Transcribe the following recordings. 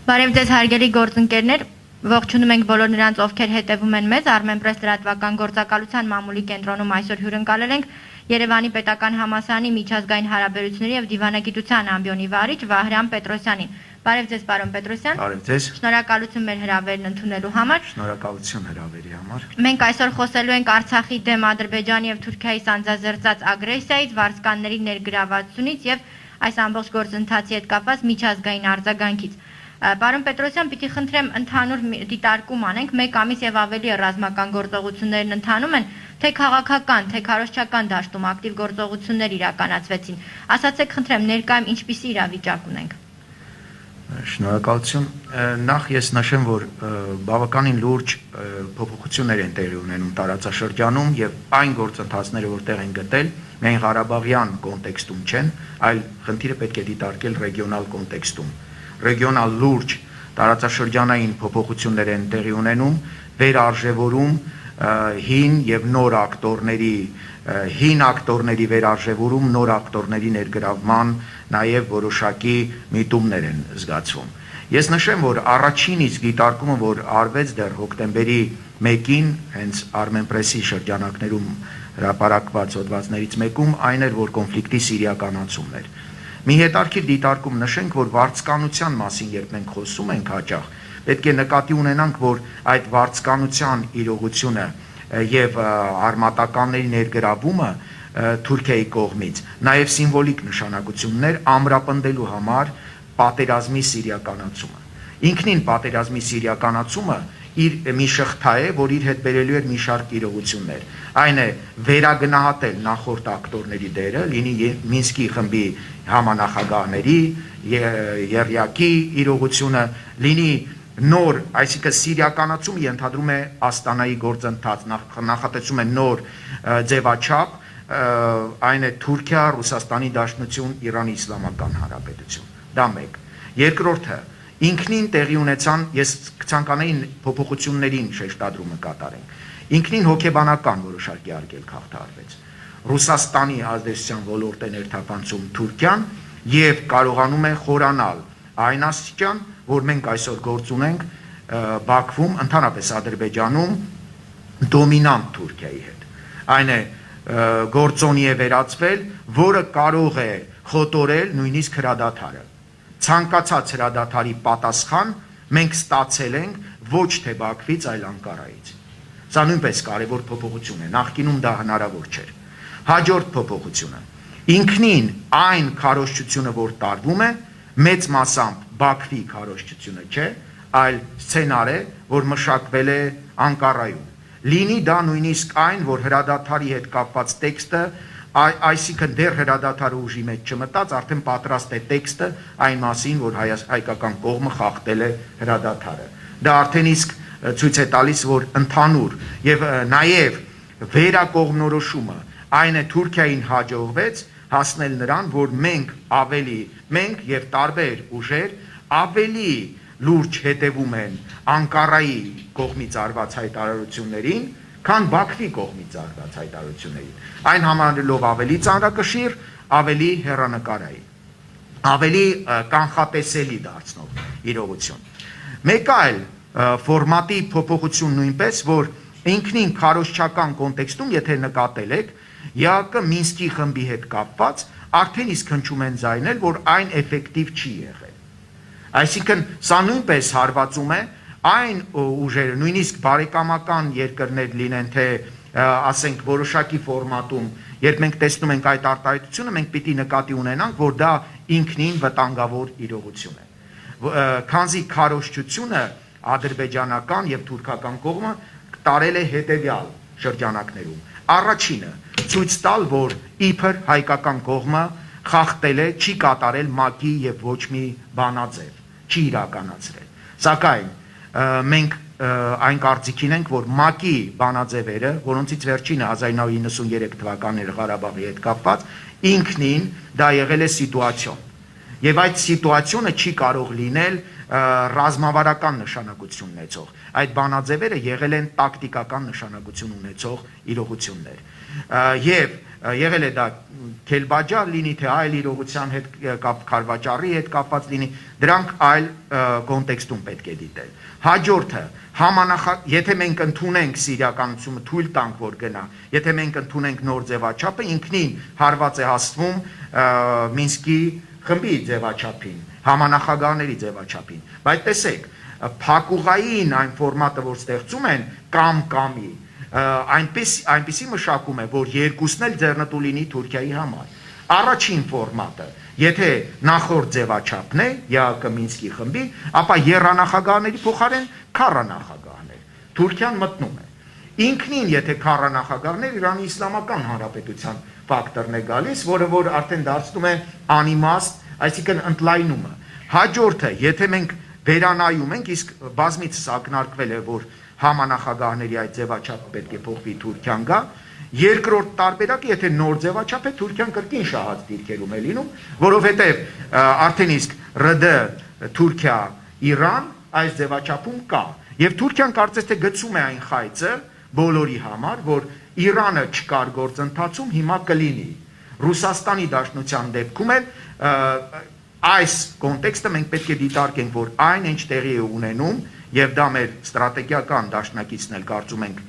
Բարև ձեզ հարգելի գործընկերներ, ողջունում ենք բոլոր նրանց, ովքեր հետևում են մեզ, Armenpress լրատվական գործակալության մամուլի կենտրոնում այսօր հյուրընկալել ենք Երևանի պետական համալսարանի միջազգային հարաբերությունների եւ դիվանագիտության ամբիոնի վարիչ Վահրամ Պետրոսյանին։ Բարև ձեզ, պարոն Պետրոսյան։ Բարև ձեզ։ Շնորհակալություն մեր հրավերն ընդունելու համար։ Շնորհակալություն հրավերի համար։ Մենք այսօր խոսելու ենք Արցախի դեմ Ադրբեջանի եւ Թուրքիայի սանձազերծած ագրեսիայից, վարձկանների ներգրավվածությունից եւ այս ամբողջ գործընթացի հետ կապված միջազգային արձագանքից։ Պարոն Պետրոսյան, պիտի խնդրեմ ընդհանուր դիտարկում անենք, մեկ ամիս եւ ավելի ռազմական գործողություններն ընթանում են, թե քաղաքական, թե քարոզչական դաշտում ակտիվ գործողություններ իրականացվեցին։ Ասացեք խնդրեմ, ներկայում ինչպիսի իրավիճակ ունենք։ Շնորհակալություն։ Նախ ես նշեմ, որ բավականին լուրջ փոփոխություններ են տեղի ունենում տարածաշրջանում եւ այն գործընթացները, որ տեղ են գտել, միայն Ղարաբաղյան կոնտեքստում չեն, այլ խնդիրը պետք է դիտարկել ռեգիոնալ կոնտեքստում։ Ռեգիոնալ լուրջ տարածաշրջանային փոփոխություններ են տեղի ունենում, վերարժևորում հին եւ նոր ակտորների վերարժևորում, նոր ակտորների ներգրավման նաեւ որոշակի միտումներ են զգացվում։ Ես նշեմ, որ առաջին իսկ դիտարկումը, որ արվեց դեռ հոկտեմբերի 1-ին, հենց Armenpress-ի շրջանակներում հրապարակված հոդվածներից մեկում, այն էր, որ կոնֆլիկտի սիրիականացումն էր։ Մի հետարքիր դիտարկում նշենք, որ վարձկանության մասին, երբ մենք խոսում ենք հաճախ, պետք է նկատի ունենանք, որ այդ վարձկանության իրողությունը եւ արմատականների ներգրավումը Թուրքիայի կողմից նաեւ սիմվոլիկ նշանակություններ ամրապնդելու համար պատերազմի սիրիականացումը։ Ինքնին պատերազմի սիրիականացումը իր մի շղթա է, որ իր հետ բերելու էր մի շարք իրողություններ։ Այն է վերագնահատել նախորդ ակտորների դերը, լինի Մինսկի խմբի համանախագահների, Եռյակի իրողությունը, լինի նոր, այսինքն սիրիականացումը ենթադրում է Աստանայի գործընթաց, նախատեսում է նոր ձևաչափ, այն է Թուրքիա, Ռուսաստանի Դաշնություն, Իրանի Իսլամական Հանրապետություն։ Դա մեկ։ Երկրորդը ինքնին տեղի ունեցան, ես ցանկանային փոփոխություններին շեշտադրումը կատարենք։ Ինքնին հոգեբանական որոշակի արգելք հաղթահարվեց։ Ռուսաստանի ազդեցության ոլորտ է ներթափանցում Թուրքիան եւ կարողանում է խորանալ այն աստիճան, որ մենք այսօր գործ ունենք Բաքվում, ընդհանրապես Ադրբեջանում դոմինանտ Թուրքիայի հետ։ Այն է գործոնի է վերածվել, որը կարող է խոտորել նույնիսկ հրադադարը։ Ցանկացած հրադադարի պատասխան մենք ստացել ենք ոչ թե Բաքվից, այլ Անկարայից։ Սա նույնպես կարևոր փոփոխություն է, նախկինում դա հնարավոր չէր։ Հաջորդ փոփոխությունը ինքնին այն քարոզչությունը, որ տարվում է, մեծ մասամբ Բաքվի քարոզչությունը չէ, այլ սցենար է, որ մշակվել է Անկարայում։ Լինի դա նույնիսկ այն, որ հրադադարի հետ կապված տեքստը, այսինքն դեռ հրադադարը ուժի մեջ չմտած, արդեն պատրաստ է տեքստը այն մասին, որ հայկական կողմը խախտել է հրադադարը։ Դա արդեն իսկ ցույց է տալիս, որ ընդհանուր եւ նաեւ վերակողմնորոշումը այն է Թուրքիային հաջողվեց հասնել նրան, որ մենք եւ տարբեր ուժեր ավելի լուրջ հետևում են Անկարայի կողմից արված հայտարարություններին, քան Բաքվի կողմից արված հայտարարություններին։ Այն համարելով ավելի ծանրակշիռ, ավելի հեռանկարային, ավելի կանխատեսելի դարձնող իրողություն։ Մեկ այլ ֆորմատի փոփոխություն նույնպես, որ ինքնին քարոզչական կոնտեքստում, եթե նկատել եք, ԵԱԿ Մինսկի խմբի հետ կապված արդեն իսկ հնչում են ձայնել, որ այն էֆեկտիվ չի եղել։ Այսինքն սա նույնպես հարվածում է այն ուժերը, նույնիսկ բարեկամական երկրներ լինեն, թե ասենք որոշակի ֆորմատում, երբ մենք տեսնում ենք այդ արտահայտությունը, մենք պիտի նկատի ունենանք, որ դա ինքնին վտանգավոր իրողություն է։ Քանզի քարոզչությունը ադրբեջանական եւ թուրքական կողմը տարել է հետեւյալ շրջանակներում։ Առաջինը ցույց տալ, որ իբր հայկական կողմը խախտել է, չի կատարել ՄԱԿ-ի եւ ոչ մի բանաձև, չի իրականացրել։ Սակայն մենք այն կարծիքին ենք, որ ՄԱԿ-ի բանաձևերը, որոնցից վերջինը 1993 թվականն էր Ղարաբաղի հետ կապված, ինքնին դա եղել է սիտուացիոն։ Եվ այդ սիտուացիոնը չի կարող լինել ռազմավարական նշանակություն ունեցող։ Այդ բանաձևերը եղել են տակտիկական նշանակություն ունեցող իրողություններ։ Եվ եղել է դա քելբաջար լինի, թե այլ իրողության հետ քարվաճառի հետ կապված լինի, դրանք այլ կոնտեքստում պետք է դիտել։ Հաջորդը եթե մենք ընդունենք սիրիականությունը, թույլ տանք, որ գնա, եթե մենք ընդունենք նոր ձևաչափը, ինքնին հարված է հասվում Մինսկի խմբի ձևաչափին, համանախագահների ձևաչափին։ Բայց տեսեք, փակուղային այն ֆորմատը, որ ստեղծում են կամ-կամի, այնպիսի մշակում է, որ երկուսն էլ ձեռնտու լինի Թուրքիայի համար։ Առաջին ֆորմատը, եթե նախորդ ձևաչափն է, ԵԱԿ Մինսկի խմբի, ապա եռանախագահների փոխարեն քառանախագահներ։ Թուրքիան մտնում է։ Ինքնին, եթե քառանախագահներ, Իրանի Իսլամական Հանրապետության ֆակտորն է գալիս, որ արդեն դարձնում է անիմաստ, այսինքն ընդլայնումը։ Հաջորդը, եթե մենք վերանայում ենք, իսկ բազմիցս ակնարկվել է, որ համանախագահների այդ ձևաչափը պետք է փոխվի, Թուրքիան գա, երկրորդ տարբերակը, եթե նոր ձևաչափ է, Թուրքիան կրկին շահած դիրքերում է լինում, որովհետև արդեն իսկ ՌԴ Թուրքիա Իրան այս ձևաչափում կա, եւ Թուրքիան կարծես թե գցում է այն խայծը բոլորի համար, որ Իրանը չկար գործընթացում, հիմա կլինի։ Ռուսաստանի Դաշնության դեպքում էլ այս կոնտեքստը մենք պետք է դիտարկենք, որ այն ինչ տեղի է ունենում, եւ դա մեր ստրատեգիական դաշնակիցն էլ կարծում ենք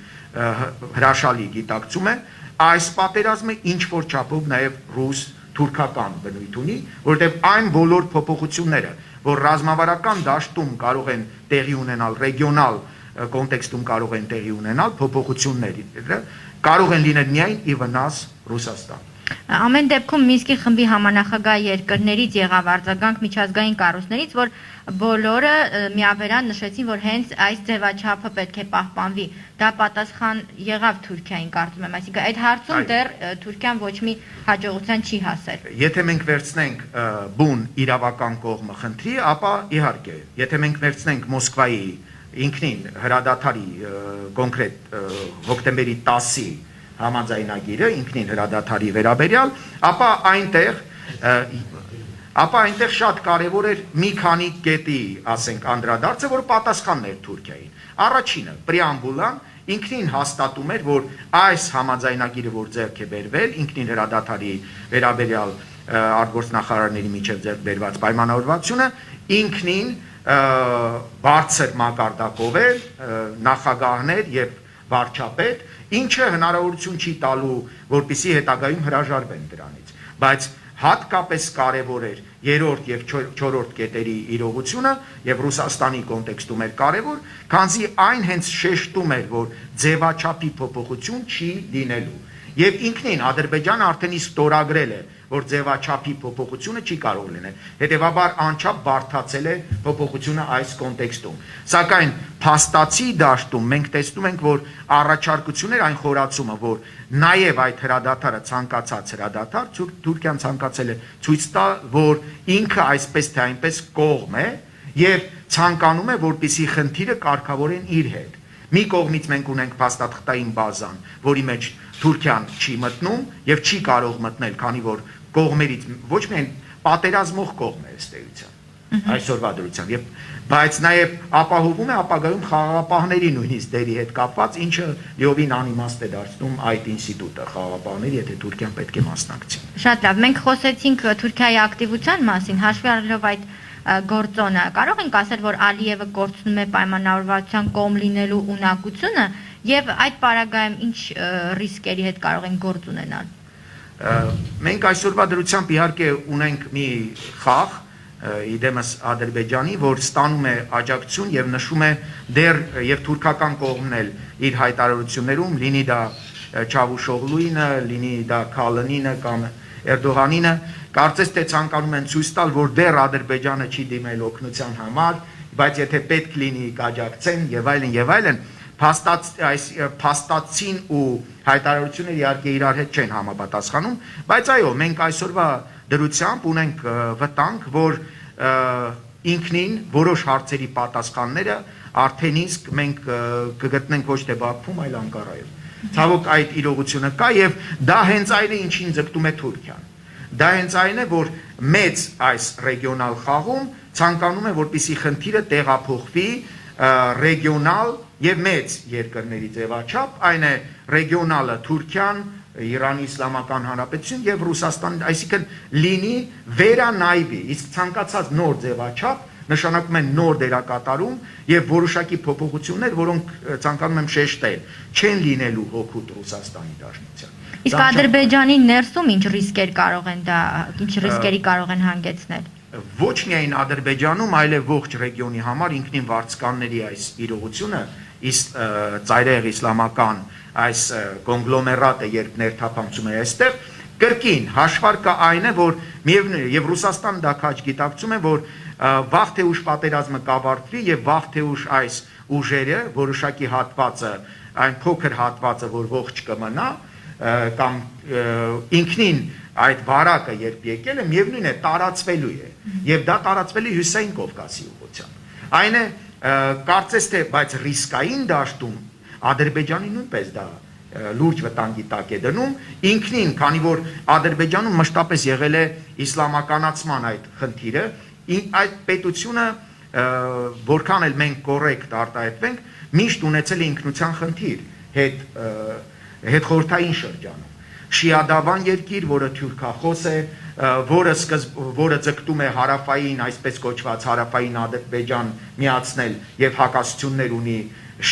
հրաշալի գիտակցում է, այս պատերազմը ինչ որ չափով նաեւ ռուս-թուրքական բնույթ ունի, որովհետեւ այն բոլոր փոփոխությունները, որ ռազմավարական դաշտում կարող են տեղի ունենալ, ռեգիոնալ կոնտեքստում կարող են տեղի ունենալ, փոփոխությունները կարող են լինել միայն ի վնաս Ռուսաստան։ Ամեն դեպքում Մինսկի խմբի համանախագահ երկրներից եղավ արձագանք միջազգային կառույցներից, որ բոլորը միաբերան նշեցին, որ հենց այս ձևաչափը պետք է պահպանվի։ Դա պատասխան եղավ Թուրքիային, կարծում եմ, այսինքն այդ հարցում դեռ Թուրքիան ոչ մի հաջողության չի հասել։ Եթե մենք վերցնենք բուն իրավական կողմը խնդրի, ապա իհարկե, եթե մենք վերցնենք Մոսկվայի ինքնին հրադադարի կոնկրետ հոկտեմբերի 10-ի համաձայնագիրը ինքնին հրադադարի վերաբերյալ, ապա այնտեղ շատ կարևոր էր մի քանի կետի, ասենք, անդրադարձը, որ պատասխանն էր Թուրքիային։ Առաջինը, պրեամբուլան ինքնին հաստատում էր, որ այս համաձայնագիրը, որ ձեռք է բերվել, ինքնին հրադադարի վերաբերյալ արտգործնախարարների միջև ձեռք բերված պայմանավորվածությունը, ինքնին բարձր մակարդակով է նախագահներ եւ վարչապետ, ինչը հնարավորություն չի տալու, որպեսզի հետագայում հրաժարվեն դրանից, բայց հատկապես կարևոր էր երրորդ եւ չորրորդ կետերի իրողությունը եւ Ռուսաստանի կոնտեքստում էր կարևոր, քանզի այն հենց շեշտում էր, որ ձևաչափի փոփոխություն չի լինելու։ Եվ ինքնին Ադրբեջանը արդեն իսկ ստորագրել է, որ ձևաչափի փոփոխությունը չի կարող լինել։ Հետևաբար անչափ բարդացել է փոփոխությունը այս կոնտեքստում։ Սակայն փաստացի դաշտում մենք տեսնում ենք, որ առաջարկություններ այն խորացումը, որ նաև այդ հրադադարը ցանկացած հրադադար, Թուրքիան ցանկացել է ցույց տալ, որ ինքը այսպես թե այնպես կողմ է եւ ցանկանում է, որպեսզի խնդիրը կարգավորեն իր հետ։ Մի կողմից մենք ունենք փաստաթղթային բազան, որի մեջ Թուրքիան չի մտնում եւ չի կարող մտնել, քանի որ կողմերից ոչ միայն պատերազմող կողմ է ըստ էության այսօրվա դրությամբ, բայց նաեւ ապահովում է ապագայում խաղաղապահների նույնիսկ դերի հետ կապված, ինչը լիովին անիմաստ է դարձնում այդ ինստիտուտը խաղաղապահների, եթե Թուրքիան պետք է մասնակցի։ Շատ լավ, մենք խոսեցինք Թուրքիայի ակտիվության մասին, հաշվի առնելով այդ գործոնը, կարող ենք ասել, որ Ալիևը կորցնում է պայմանավորվածության կողմ լինելու ունակությունը եւ այդ պարագայում ինչ ռիսկերի հետ կարող են գործ ունենալ։ Մենք այսօրվա դրությամբ իհարկե ունենք մի խաղ իդեմս Ադրբեջանի, որ ստանում է աջակցություն եւ նշում է դեռ եւ թուրքական կողմն էլ իր հայտարարություններում, լինի դա Չավուշօղլուինը, լինի դա Քալանինը կամ Էրդողանինը, կարծես թե ցանկանում են ցույց տալ, որ դեռ Ադրբեջանը չի դիմել օգնության համար, բայց եթե պետք լինի կաջակցեն եւ այլն, փաստացին ու հայտարարությունները իհարկե իրար հետ չեն համապատասխանում, բայց այո, մենք այսօրվա դրությամբ ունենք վտանգ, որ ինքնին որոշ հարցերի պատասխանները արդեն իսկ մենք կգտնենք ոչ թե Բաքվում, այլ Անկարայում։ Ցավոք այդ իրողությունը կա եւ դա հենց այն է, ինչին ձգտում է Թուրքիան։ Դա հենց այն է, որ մեծ այս ռեգիոնալ խաղում ցանկանում է, որպեսզի խնդիրը տեղափոխվի ռեգիոնալ եւ մեծ երկրների ձևաչափ, այն է ռեգիոնալը Թուրքիան, Իրանի Իսլամական Հանրապետություն եւ Ռուսաստան, այսինքն լինի վերանայվի, իսկ ցանկացած նոր ձևաչափ նշանակում են նոր դերակատարում եւ որոշակի փոփոխություններ, որոնք ցանկանում եմ շեշտել, չեն լինելու հօգուտ Ռուսաստանի Դաշնության։ Իսկ Ադրբեջանի ներսում ինչ ռիսկեր կարող են դա, ինչ ռիսկերի կարող են հանգեցնել։ Ոչ միայն Ադրբեջանում, այլև ողջ ռեգիոնի համար ինքնին վարձկանների այս իրողությունը, իսկ ծայրահեղ իսլամական այս կոնգլոմերատը երբ ներթափանցում է այստեղ, կրկին հաշվարկը այն է, որ միևնույն եւ Ռուսաստանը դա քաջ գիտակցում է, որ վաղ թե ուշ պատերազմը կավարտվի եւ վաղ թե ուշ այս ուժերը, որոշակի հատվածը, այն փոքր հատվածը, որ ողջ կմնա, կամ ինքնին այդ վարակը երբ եկել է, միևնույն է տարածվելու է եւ դա տարածվելի Հյուսիսային Կովկասի ուղղությամբ։ Այն է կարծես թե բայց ռիսկային դաշտում Ադրբեջանի նույնպես դա լուրջ վտանգի տակ է դնում ինքնին, քանի որ Ադրբեջանում մշտապես եղել է իսլամականացման այդ խնդիրը, այդ պետությունը որքան էլ մենք կոռեկտ արտահայտվենք, միշտ ունեցել է ինքնության խնդիր հետ խորհրդային շրջանում։ Շիադավան երկիր, որը թյուրքախոս է, որը ձգտում է հարավային, այսպես կոչված հարավային Ադրբեջան միացնել եւ հակասություններ ունի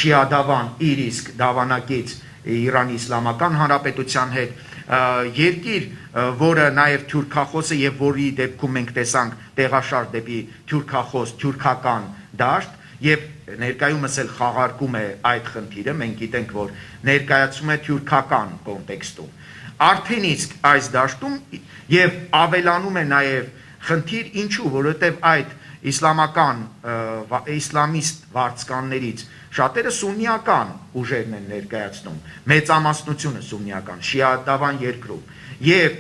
շիադավան իր իսկ դավանակից Իրանի Իսլամական Հանրապետության հետ, երկիր, որը նաև թյուրքախոս է եւ որի դեպքում մենք տեսանք տեղաշարժ դեպի թյուրքախոս, թյուրքական դաշտ եւ ներկայումս էլ խաղարկում է այդ խնդիրը, մենք գիտենք, որ ներկայացում է թյուրքական կոնտեքստում։ Արդեն իսկ այս դաշտում եւ ավելանում է նաեւ խնդիր, ինչու, որովհետեւ այդ իսլամիստ վարձկաններից շատերը սուննիական ուժերն են ներկայացնում, մեծամասնությունը սուննիական, շիադավան երկրում եւ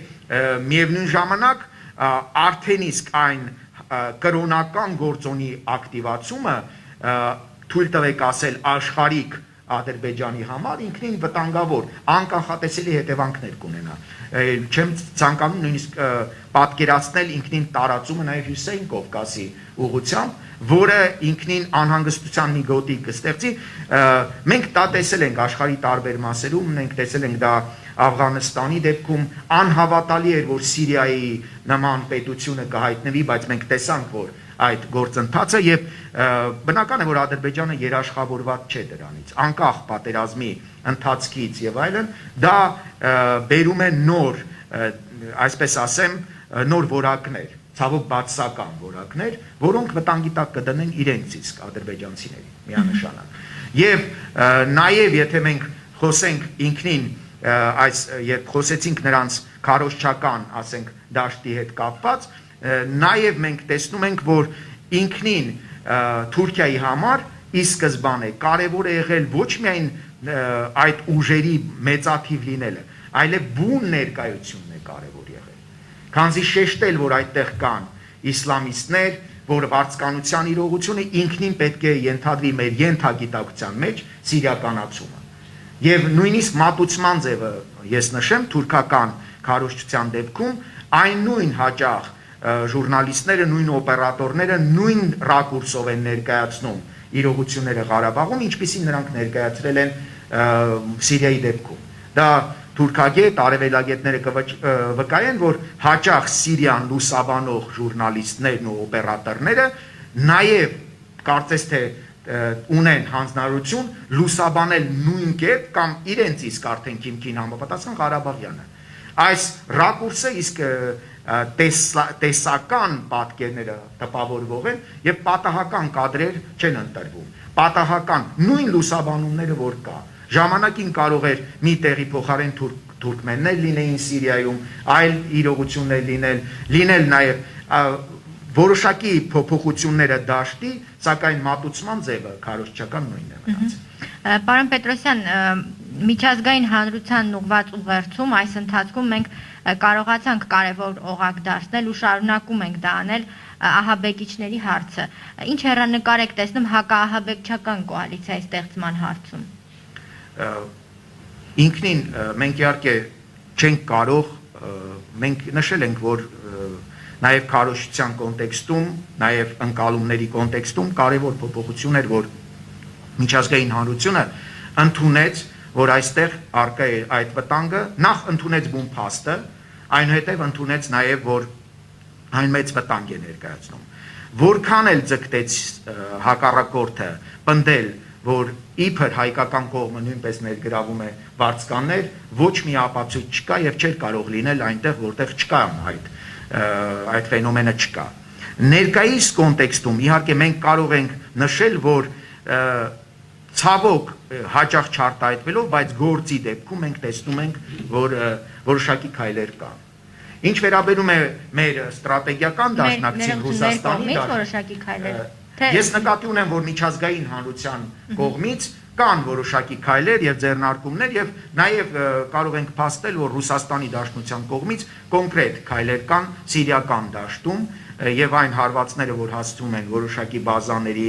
միևնույն ժամանակ արդեն իսկ այն կրոնական գործոնի ակտիվացումը թույլ տվեք ասել աշխարհիկ Ադրբեջանի համար ինքնին վտանգավոր, անկանխատեսելի հետևանքներ կունենա։ Չեմ ցանկանում նույնիսկ պատկերացնել ինքնին տարածումը նաև Հյուսիսային Կովկասի ուղղությամբ, որը ինքնին անհանգստության մի գոտի կստեղծի։ Մենք դա տեսել ենք աշխարհի տարբեր մասերում, մենք տեսել ենք դա Աֆղանստանի դեպքում, անհավատալի էր, որ Սիրիայի նման պետությունը կհայտնվի, բայց մենք տեսանք, որ այդ գործընթացը եւ բնական է, որ Ադրբեջանը երաշխավորված չէ դրանից, անկախ պատերազմի ընթացքից եւ այլն, դա բերում է նոր, այսպես ասեմ, նոր որակներ, ցավոք բացասական որակներ, որոնք վտանգի տակ կդնեն իրենց իսկ ադրբեջանցիների միանշանակ։ Եւ նաեւ եթե մենք խոսենք ինքնին այս երբ խոսեցինք նրանց քարոզչական, ասենք, դաշտի հետ կապված, նաև մենք տեսնում ենք, որ ինքնին Թուրքիայի համար ի սկզբանե կարևոր է եղել ոչ միայն այդ ուժերի մեծաթիվ լինելը, այլև բուն ներկայությունն է կարևոր եղել։ Քանզի շեշտել, որ այդտեղ կան իսլամիստներ, որ վարձկանության իրողությունը ինքնին պետք է ենթադրի մեր ենթագիտակցության մեջ սիրիականացումը։ Եվ նույնիսկ մատուցման ձևը ես նշեմ թուրքական քարոզչության դեպքում այն նույն հաճախ ժուրնալիստները, նույն օպերատորները նույն ռակուրսով են ներկայացնում իրողությունները Ղարաբաղում, ինչպիսին նրանք ներկայացրել են Սիրիայի դեպքում։ Դա թուրքագետ, արևելագետները կվկայեն, որ հաճախ Սիրիան լուսաբանող ժուրնալիստներն ու օպերատորները նաև կարծես թե ունեն հանձնարարություն լուսաբանել նույն կերպ կամ իրենց իսկ արդեն քիմքին համապատասխան Ղարաբաղյանը։ Այս ռակուրսը իսկ տեսական պատկերները տպավորվող են եւ պատահական կադրեր չեն ընտրվում։ Պատահական նույն լուսաբանումները որ կա։ Ժամանակին կարող էր մի տեղի փոխարեն թուրքմեններ լինեին Սիրիայում, այլ իրողություններ լինել նաեւ որոշակի փոփոխությունները դաշտի, սակայն մատուցման ձևը քարոզչական նույնն է մնացել։ Պարոն Պետրոսյան, միջազգային հանրությանն ուղղված ուղերձում այս ընթացքում մենք կարողացանք կարևոր օղակ դարձնել ու շարունակում ենք դա անել ահաբեկիչների հարցը։ Ինչ հեռանկար եք տեսնում հակաահաբեկչական կոալիցիայի ստեղծման հարցում։ Ինքնին մենք իհարկե չենք կարող, մենք նշել ենք, որ նաև քարոզչության կոնտեքստում, նաև ընկալումների կոնտեքստում կարևոր փոփոխություն էր, որ միջազգային հանրությունը ընդունեց, որ այստեղ արկա է այդ վտանգը, նախ ընդունեց բուն փաստը, այնուհետև ընդունեց նաև, որ այն մեծ վտանգ է ներկայացնում։ Որքան էլ ձգտեց հակառակորդը պնդել, որ իբր հայկական կողմը նույնպես ներգրավում է վարձկաններ, ոչ մի ապացույց չկա եւ չէր կարող լինել այնտեղ, որտեղ չկա այդ ֆենոմենը չկա։ Ներկայիս կոնտեքստում իհարկե մենք կարող ենք նշել, որ ցավոք հաճախ չարտահայտվելով, բայց գործի դեպքում մենք տեսնում ենք, որ որոշակի քայլեր կան։ Ինչ վերաբերում է մեր ստրատեգիական դաշնակցին Ռուսաստանի որոշակի քայլեր։ Ես նկատի ունեմ, որ միջազգային հանրության կողմից կան որոշակի քայլեր եւ ձեռնարկումներ եւ նաեւ կարող ենք փաստել, որ Ռուսաստանի Դաշնության կողմից կոնկրետ քայլեր կան սիրիական դաշտում եւ այն հարվածները, որ հասցվում են որոշակի բազաների,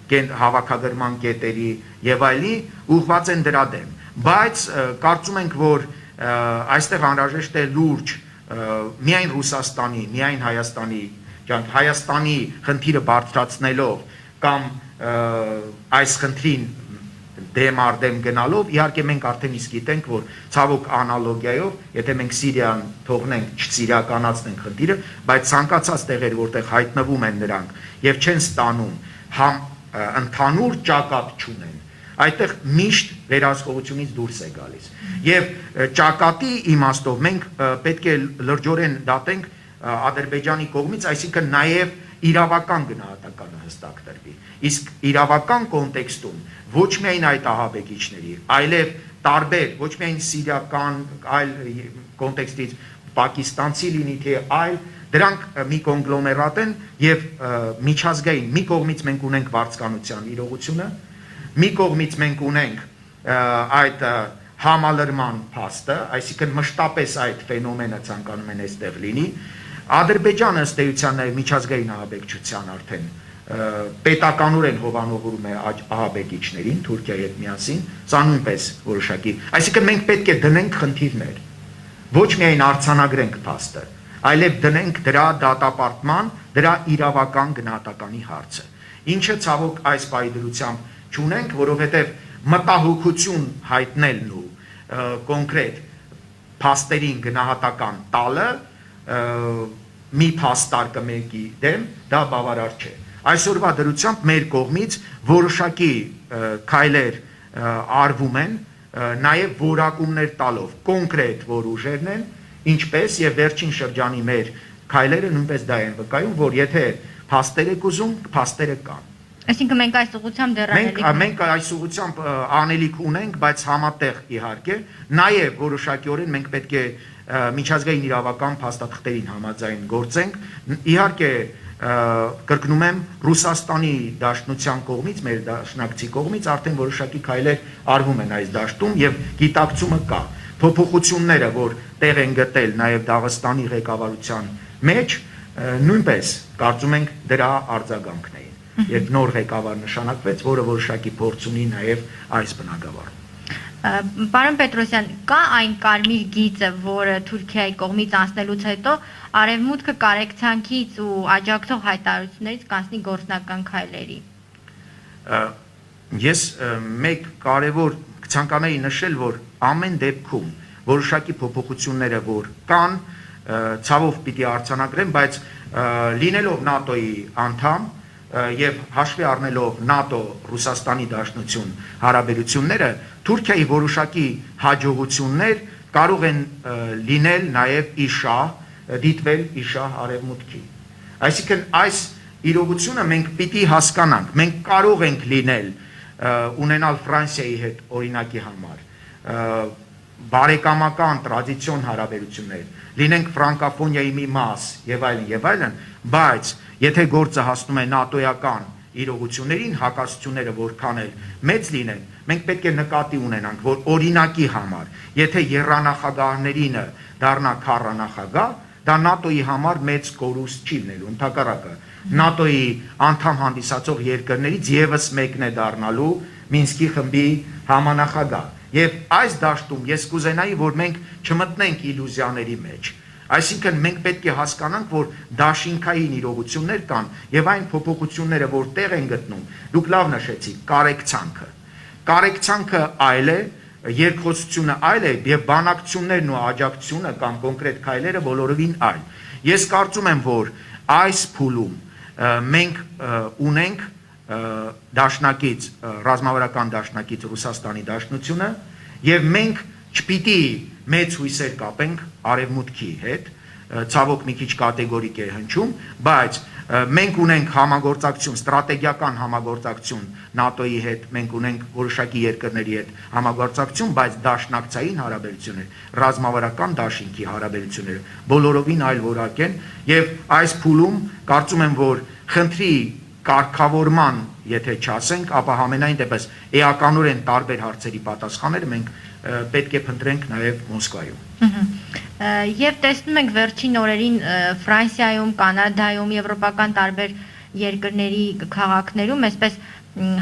հավաքագրման կետերի եւ այլնի, ուղղված են դրա դեմ։ Բայց կարծում ենք, որ այստեղ անհրաժեշտ է լուրջ միայն Ռուսաստանի, միայն Հայաստանի խնդիրը բարձրացնելով կամ այս խնդրին դեմ արդեմ գնալով, իհարկե մենք արդեն իսկ գիտենք, որ ցավոք անալոգիայով, եթե մենք Սիրիան թողնենք, չսիրիականացնենք խնդիրը, բայց ցանկացած տեղեր, որտեղ հայտնվում են նրանք եւ չեն ստանում ընդհանուր ճակատ չունեն, այդտեղ միշտ վերահսկողությունից դուրս է գալիս։ Եվ ճակատի իմաստով մենք պետք է լրջորեն դատենք Ադրբեջանի կողմից, այսինքն նաև իրավական գնահատականը հստակ տրվի։ Իսկ իրավական կոնտեքստում ոչ միայն այդ ահաբեկիչների, այլև տարբեր, ոչ միայն սիրիական, այլ կոնտեքստից պակիստանցի լինի, թե այլ, դրանք մի կոնգլոմերատ են եւ միջազգային, մի կողմից մենք ունենք վարձկանության իրողությունը, մի կողմից մենք ունենք այդ համալրման փաստը, այսինքն մշտապես այդ ֆենոմենը ցանկանում են այստեղ լինի։ Ադրբեջանը ըստ էության նաև միջազգային ահաբեկչության արդեն պետականորեն հովանավորում է ահաբեկիչներին Թուրքիայի հետ միասին, սա նույնպես որոշակի, այսինքն մենք պետք է դնենք խնդիրներ, ոչ միայն արձանագրենք փաստը, այլև դնենք դրա դատապարտման, դրա իրավական գնահատականի հարցը, ինչը ցավոք այս պայդրությամբ չունենք, որովհետև մտահոգություն հայտնելն ու կոնկրետ փաստերին գնահատական տալը մի փաստարկը մեկի դեմ դա բավարար չէ։ Այսօրվա դրությամբ մեր կողմից որոշակի քայլեր արվում են, նաև որակումներ տալով կոնկրետ որ ուժերն են, ինչպես եւ վերջին շրջանի մեր քայլերը նույնպես դա են վկայում, որ եթե փաստեր եք ուզում, փաստերը կան։ Այսինքն մենք այս ուղղությամբ դեռ մենք այս ուղղությամբ անելիք ունենք, բայց համատեղ իհարկե, նաև որոշակիորեն մենք պետք է միջազգային իրավական փաստաթղթերին համաձայն գործենք, իհարկե կրկնում եմ Ռուսաստանի Դաշնության կողմից, մեր դաշնակցի կողմից արդեն որոշակի քայլեր արվում են այս դաշտում եւ գիտակցումը կա։ Փոփոխությունները, որ տեղ են գտել նաև Դաղստանի ղեկավարության մեջ, նույնպես կարծում ենք դրա արձագանքն էին։ Երբ նոր ղեկավար նշանակվեց, որը որոշակի փորձ ունի նաև այս բնագավառում։ Պարոն Պետրոսյան, կա այն կարմիր գիծը, որը Թուրքիայի կողմից անցնելուց հետո Արևմուտքը կարեկցանքից ու աջակցող հայտարարություններից կանցնի գործնական քայլերի։ Ես մեկ կարևոր ցանկանայի նշել, որ ամեն դեպքում որոշակի փոփոխությունները որ կան, ցավով պիտի արձանագրեմ, բայց լինելով ՆԱՏՕ-ի անդամ եւ հաշվի առնելով ՆԱՏՕ-Ռուսաստանի Դաշնություն հարաբերությունները, Թուրքիայի որոշակի հաջողություններ կարող են լինել նաև իշահ, դիտվել իշահ արևմուտքի։ Այսինքն այս իրողությունը մենք պիտի հասկանանք, մենք կարող ենք լինել ունենալ Ֆրանսիայի հետ օրինակի համար բարեկամական տրադիցիոն հարաբերություններ, լինենք ֆրանկոֆոնիայի մի մաս եւ այլն, բայց եթե գործը հասնում է ՆԱՏՕ-ական իրողություններին, հակասությունները որքան էլ մեծ լինեն, մենք պետք է նկատի ունենանք, որ օրինակի համար, եթե եռանախագահներինը դառնա քառանախագահ, դա ՆԱՏՕ-ի համար մեծ կորուստ չի լինելու, ընդհակառակը ՆԱՏՕ-ի անդամ հանդիսացող երկրներից եւս մեկն է դառնալու Մինսկի խմբի համանախագահ։ Եվ այս դաշտում ես կուզենայի, որ մենք չմտնենք իլյուզիաների մեջ։ Այսինքն մենք պետք է հասկանանք, որ դաշինքային իրողություններ կան եւ այն փոփոխությունները, որ տեղ են գտնում, դուք լավ նշեցիք, կարեկցանքը։ Կարեկցանքը այլ է, երկխոսությունը այլ է եւ բանակցություններն ու աջակցությունը կամ կոնկրետ քայլերը բոլորովին այլ։ Ես կարծում եմ, որ այս փուլում մենք ունենք դաշնակից ռազմավարական դաշնակից Ռուսաստանի Դաշնությունը եւ մենք չպիտի մեծ հույսեր կապենք արևմուտքի հետ, ցավոք մի քիչ կատեգորիկ է հնչում, բայց մենք ունենք համագործակցություն, ստրատեգիական համագործակցություն ՆԱՏՕ-ի հետ, մենք ունենք որոշակի երկրների հետ համագործակցություն, բայց դաշնակցային հարաբերություններ, ռազմավարական դաշինքի հարաբերությունները բոլորովին այլ որակ են եւ այս փուլում կարծում եմ, որ խնդրի կարգավորման, եթե չասենք, ապա համենայն դեպս էականորեն տարբեր հարցերի պատասխանները մենք պետք է փնտրենք նաեւ Մոսկվայում։ Եվ տեսնում ենք վերջին օրերին Ֆրանսիայում, Կանադայում, եվրոպական տարբեր երկրների քաղաքներում այսպես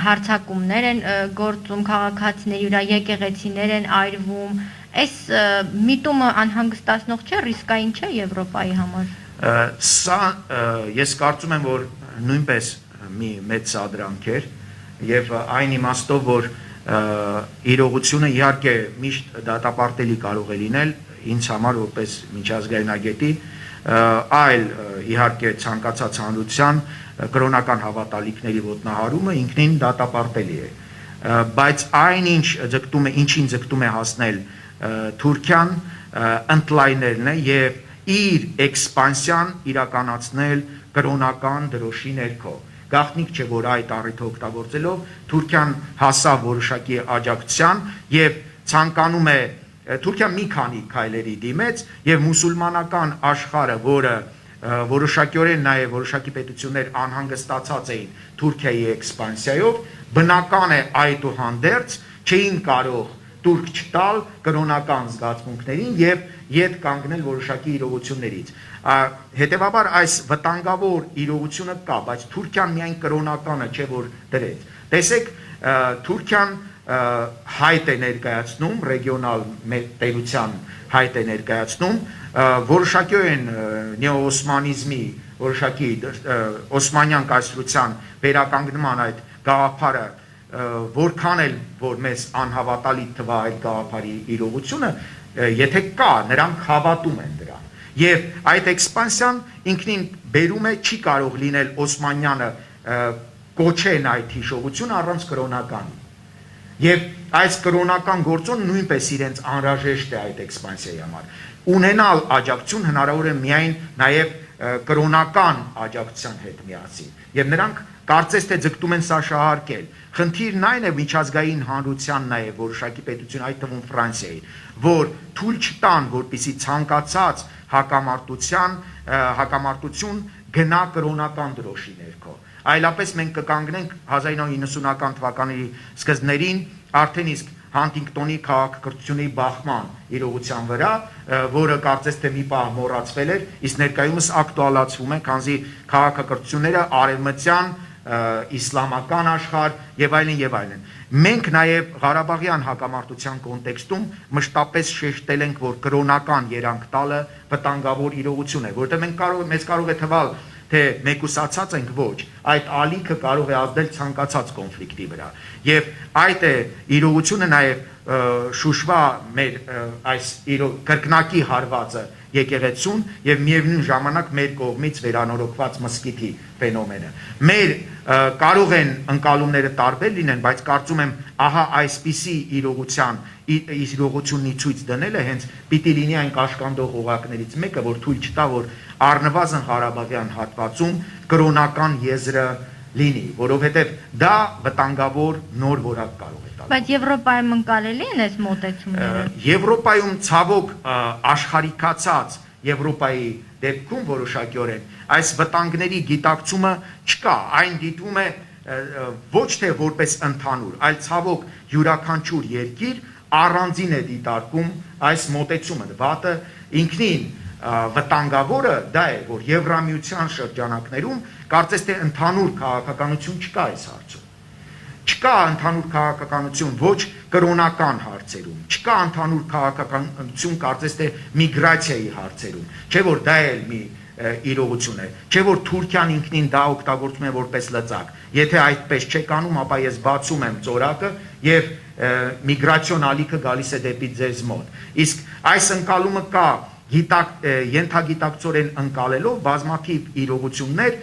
հարձակումներ են գործում քաղաքացիների վրա, եկեղեցիներ են այրվում։ Այս միտումը անհանգստացնող չէ, ռիսկային չէ Եվրոպայի համար։ Սա ես կարծում եմ, որ նույնպես մի մեծ սադրանք էր եւ այն իմաստով, որ իրողությունը իհարկե միշտ դատապարտելի կարող է լինել ինձ համար որպես միջազգայնագետի, այլ իհարկե ցանկացած հանրության կրոնական հավատալիքների ոտնահարումը ինքնին դատապարտելի է, բայց այնինչ ձգտում է, ինչին ձգտում է հասնել Թուրքիան, ընդլայներն է եւ իր էքսպանսիան իրականացնել կրոնական դրոշի ներքո։ Գաղտնիք չէ, որ այդ առիթը օգտագործելով Թուրքիան հասավ որոշակի աջակցության եւ ցանկանում է Թուրքիան մի քանի քայլերի դիմեց եւ մուսուլմանական աշխարհը, որը որոշակիորեն նաեւ որոշակի պետություններ անհանգստացած էին Թուրքիայի էքսպանսիայով, բնական է այդուհանդերձ չէին կարող տուրք չտալ կրոնական զգացմունքներին եւ յետ կանգնել որոշակի իրողություններից։ Հետևաբար այս վտանգավոր իրողությունը կա, բայց Թուրքիան միայն կրոնականը չէ, որ դրեց։ Տեսեք, Թուրքիան հայտ է ներկայացնում, ռեգիոնալ տերության հայտ է ներկայացնում, որոշակիորեն նեոօսմանիզմի, որոշակի օսմանյան կայսրության վերականգնման այդ գաղափարը, որքան էլ որ մեզ անհավատալի թվա այդ գաղափարի իրողությունը, եթե կա, նրանք հավատում են դրան։ Եվ այդ էքսպանսիան ինքնին բերում է, չի կարող լինել օսմանյանը կոչեն այդ հիշողությունը առանց կրոնականի։ Եվ այս կրոնական գործոն նույնպես իրենց անհրաժեշտ է այդ էքսպանսիայի համար։ Ունենալ աջակցություն հնարավոր է միայն նաև կրոնական աջակցության հետ միասին։ Եվ նրանք կարծես թե ձգտում են սա շահարկել։ Խնդիրն այն է միջազգային հանրությանն է որոշակի պետություն, այդ թվում Ֆրանսիայի, որ թույլ չտան, որպեսզի ցանկացած հակամարտություն գնա կրոնական դրոշի ներքո։ Այլապես մենք կկանգնենք 1990-ական թվականների սկզբներին արդեն իսկ Հանտինգտոնի քաղաքակրթությունների բախման իրողության վրա, որը կարծես թե մի պահ մոռացվել էր, իսկ ներկայումս ակտուալացվում է, քանզի քաղաքակրթությունները արևմտյան իսլամական աշխարհ եւ այլն եւ այլն։ Մենք նաեւ Ղարաբաղյան հակամարտության կոնտեքստում մշտապես շեշտել ենք, որ կրոնական երանգ տալը վտանգավոր իրողություն է, որտեղ մեզ կարող է թվալ թե մեկուսացած ենք ոչ, այդ ալիքը կարող է ազդել ցանկացած կոնֆլիկտի վրա։ Եվ այդ է իրողությունը նաև Շուշվա մեր այս կրկնակի հարվածը եկեղեցուն եւ միևնույն ժամանակ մեր կողմից վերանորոգված մսկիթի ֆենոմենը։ Մեր կարող են ընկալումները տարբեր լինեն, բայց կարծում եմ ահա այսպիսի իրողությունի ցույց դնելը հենց պիտի լինի այն կաշկանդող օղակներից մեկը, որ թույլ չտա, որ առնվազն Ղարաբաղյան հատվածում կրոնական եզրը լինի, որովհետև դա վտանգավոր նոր որակ կարող է տալ։ Բայց Եվրոպայում ընկալելի են այս մոտեցումները։ Եվրոպայում ցավոք աշխարհիկացած Եվրոպայի դեպքում որոշակիորեն այս վտանգների գիտակցումը չկա, այն դիտվում է ոչ թե որպես ընդհանուր, այլ ցավոք յուրաքանչյուր երկիր առանձին է դիտարկում այս մոտեցումը։ Վատը ինքնին վտանգավորը դա է, որ Եվրամիության շրջանակներում կարծես թե ընդհանուր քաղաքականություն չկա այս հարցում։ Չկա ընդհանուր քաղաքականություն ոչ կրոնական հարցերում, չկա ընդհանուր քաղաքականություն կարծես թե միգրացիայի հարցերում, չէ որ դա էլ մի իրողություն է, չէ որ Թուրքիան ինքնին դա օգտագործում է որպես լծակ։ Եթե այդպես չեք անում, ապա ես բացում եմ ծորակը եւ միգրացիոն ալիքը գալիս է դեպի ձեզ մոտ։ Իսկ այս ընկալումը կա ենթագիտակցորեն ընկալելով բազմաթիվ իրողություններ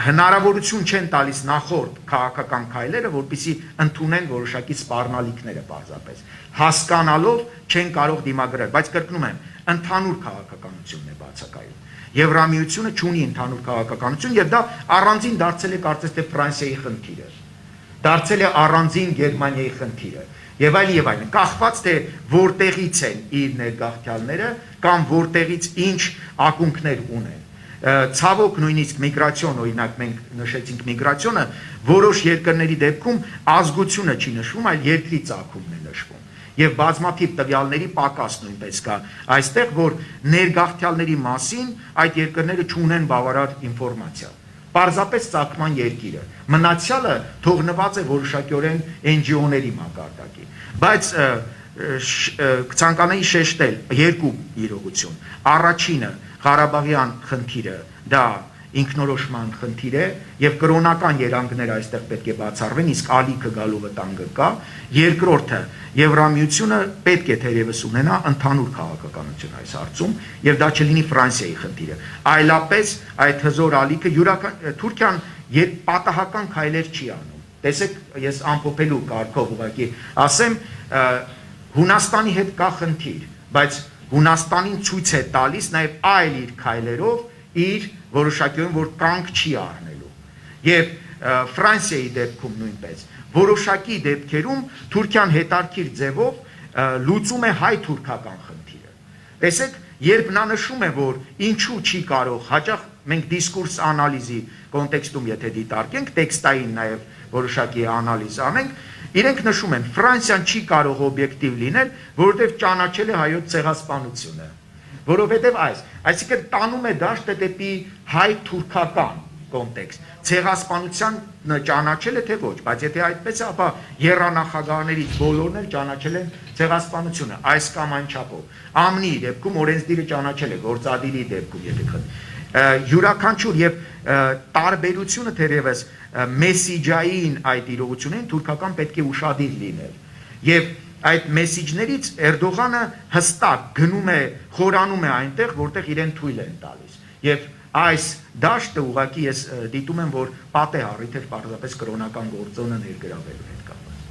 հնարավորություն չեն տալիս նախորդ քաղաքական քայլերը, որպեսզի ընդունեն որոշակի սպառնալիքները պարզապես։ Հասկանալով չեն կարող դիմագրել, բայց կրկնում եմ, ընդհանուր քաղաքականությունն է բացակայում։ Եվրամիությունը չունի ընդհանուր քաղաքականություն եւ դա առանձին դարձել է կարծես թե Ֆրանսիայի խնդիրը։ Դարձել է առանձին Գերմանիայի խնդիրը։ Եվ այլն, կախված թե որտեղից են իր ներգաղթյալները կամ որտեղից ինչ ակունքներ ունեն։ Ցավոք նույնիսկ միգրացիոն, օրինակ մենք նշեցինք միգրացիոնը, որոշ երկրների դեպքում ազգությունը չի նշվում, այլ երկրի ծագումն է նշվում։ Եվ բազմաթիվ տվյալների պակաս նույնպես կա այստեղ, որ ներգաղթյալների մասին այդ երկրները չունեն բավարար ինֆորմացիա։ Պարզապես ծագման երկիրը։ Մնացյալը թողնված է որոշակիորեն NGO-ների մակարդակի։ Բայց կցանկանայի շեշտել երկու իրողություն։ Առաջինը Ղարաբաղյան խնդիրը դա ինքնորոշման խնդիր է եւ կրոնական երանգները այստեղ պետք է բացառվեն, իսկ ալիքը գալու վտանգը կա։ Երկրորդը Եվրամիությունը պետք է թերևս ունենա ընդհանուր քաղաքականություն այս հարցում եւ դա չլինի Ֆրանսիայի խնդիրը։ Այլապես այդ հզոր ալիքը Թուրքիան պատահական քայլեր չի անում։ Տեսեք, ես ամփոփելու կարգով ուղղակի ասեմ, Հունաստանի հետ կա խնդիր, բայց Հունաստանին ցույց է տալիս նաև այլ իր քայլերով իր որոշակիորեն որ կանգ չի առնելու։ Եվ Ֆրանսիայի դեպքում նույնպես որոշակի դեպքերում Թուրքիան հետարքիր ձևով լուծում է հայ-թուրքական խնդիրը։ Տեսեք, երբ նա նշում է, որ ինչու չի կարող, հաճախ մենք դիսկուրս անալիզի կոնտեքստում եթե դիտարկենք, տեքստային նաև որոշակի անալիզ անենք, իրենք նշում են Ֆրանսիան չի կարող օբյեկտիվ լինել, որովհետև ճանաչել է հայոց ցեղասպանությունը, որովհետև այսինքն տանում է դաշտը դեպի հայ-թուրքական կոնտեքստ։ Ցեղասպանության ճանաչել է թե ոչ, բայց եթե այդպես է, ապա եռանախագահներից բոլորն էլ ճանաչել են ցեղասպանությունը, այս կամ այն չափով։ ԱՄՆ-ի դեպքում օրենսդիրը ճանաչել է, գործադիրի դեպքում եթե յուրաքանչյուր եւ տարբերությունը թերևս մեսիջային այդ իրողություններին թուրքական պետք է ուշադիր լինել եւ այդ մեսիջներից Էրդողանը հստակ գնում է խորանում է այնտեղ որտեղ իրեն թույլ են տալիս եւ այս դաշտը ուղղակի ես դիտում եմ որ պատե առիթ է պարզապես կրոնական գործոնը ներգրավելու հետ կապ